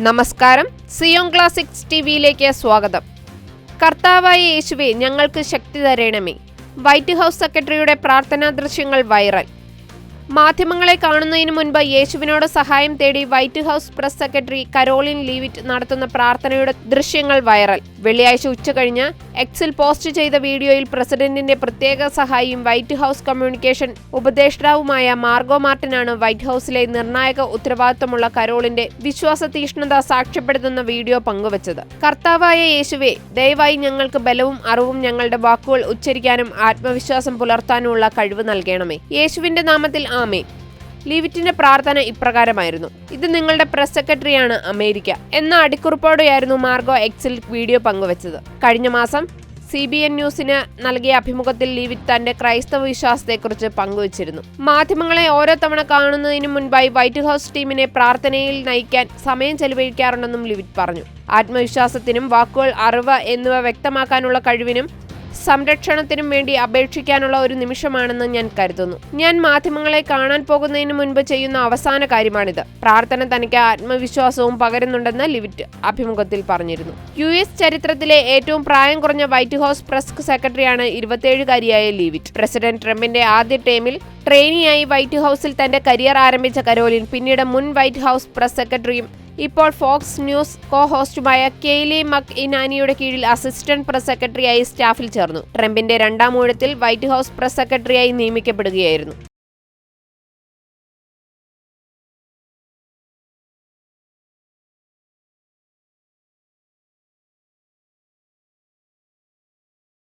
നമസ്കാരം, Zion classics ടിവിയിലേക്ക് സ്വാഗതം. കർത്താവായ യേശുവേ, ഞങ്ങൾക്ക് ശക്തി തരണമേ. വൈറ്റ് ഹൗസ് സെക്രട്ടറിയുടെ പ്രാർത്ഥനാ ദൃശ്യങ്ങൾ വൈറൽ. മാധ്യമങ്ങളെ കാണുന്നതിന് മുൻപ് യേശുവിനോട് സഹായം തേടി white house press secretary Karoline Leavitt നടത്തുന്ന പ്രാർത്ഥനയുടെ ദൃശ്യങ്ങൾ വൈറൽ. വെള്ളിയാഴ്ച ഉച്ചകഴിഞ്ഞ് എക്സിൽ പോസ്റ്റ് ചെയ്ത വീഡിയോയിൽ പ്രസിഡന്റിന്റെ പ്രത്യേക സഹായിയും വൈറ്റ് ഹൗസ് കമ്മ്യൂണിക്കേഷൻ ഉപദേഷ്ടാവുമായ മാർഗോ മാർട്ടിനാണ് വൈറ്റ് ഹൗസിലെ നിർണായക ഉത്തരവാദിത്തമുള്ള കരോളിന്റെ വിശ്വാസ തീഷ്ണത സാക്ഷ്യപ്പെടുത്തുന്ന വീഡിയോ പങ്കുവച്ചത്. കർത്താവായ യേശുവേ, ദയവായി ഞങ്ങൾക്ക് ബലവും അറിവും ഞങ്ങളുടെ വാക്കുകൾ ഉച്ചരിക്കാനും ആത്മവിശ്വാസം പുലർത്താനുമുള്ള കഴിവ് നൽകണമേ. യേശുവിന്റെ നാമത്തിൽ ആമേൻ. ലീവിറ്റിന്റെ പ്രാർത്ഥന ഇപ്രകാരമായിരുന്നു: ഇത് നിങ്ങളുടെ പ്രസ് സെക്രട്ടറിയാണ്, അമേരിക്ക എന്ന അടിക്കുറിപ്പോടെയായിരുന്നു മാർഗോ എക്സിൽ വീഡിയോ പങ്കുവച്ചത്. കഴിഞ്ഞ മാസം CBN ന്യൂസിന് നൽകിയ അഭിമുഖത്തിൽ ലീവിറ്റ് തന്റെ ക്രൈസ്തവ വിശ്വാസത്തെക്കുറിച്ച് പങ്കുവച്ചിരുന്നു. മാധ്യമങ്ങളെ ഓരോ തവണ കാണുന്നതിന് മുൻപായി വൈറ്റ് ഹൗസ് ടീമിനെ പ്രാർത്ഥനയിൽ നയിക്കാൻ സമയം ചെലവഴിക്കാറുണ്ടെന്നും ലീവിറ്റ് പറഞ്ഞു. ആത്മവിശ്വാസത്തിനും വാക്കുകൾ, അറിവ് എന്നിവ വ്യക്തമാക്കാനുള്ള കഴിവിനും സംരക്ഷണത്തിനും വേണ്ടി അപേക്ഷിക്കാനുള്ള ഒരു നിമിഷമാണെന്ന് ഞാൻ കരുതുന്നു. ഞാൻ മാധ്യമങ്ങളെ കാണാൻ പോകുന്നതിന് മുൻപ് ചെയ്യുന്ന അവസാന കാര്യമാണിത്. പ്രാർത്ഥന തനിക്ക് ആത്മവിശ്വാസവും പകരുന്നുണ്ടെന്ന് ലീവിറ്റ് അഭിമുഖത്തിൽ പറഞ്ഞിരുന്നു. US ചരിത്രത്തിലെ ഏറ്റവും പ്രായം കുറഞ്ഞ വൈറ്റ് ഹൗസ് പ്രസ് സെക്രട്ടറിയാണ് 27-കാരിയായ ലീവിറ്റ്. പ്രസിഡന്റ് ട്രംപിന്റെ ആദ്യ ടേമിൽ ട്രെയിനിയായി വൈറ്റ് ഹൗസിൽ തന്റെ കരിയർ ആരംഭിച്ച കരോലിൻ പിന്നീട് മുൻ വൈറ്റ് ഹൗസ് പ്രസ് സെക്രട്ടറിയും ഇപ്പോൾ ഫോക്സ് ന്യൂസ് കോ-ഹോസ്റ്റുമായ കെയ്ലി മക് ഇനാനിയുടെ കീഴിൽ അസിസ്റ്റന്റ് പ്രസ് സെക്രട്ടറിയായി സ്റ്റാഫിൽ ചേർന്നു. ട്രംപിന്റെ രണ്ടാം ഊഴത്തിൽ വൈറ്റ് ഹൗസ് പ്രസ് സെക്രട്ടറിയായി നിയമിക്കപ്പെടുകയായിരുന്നു.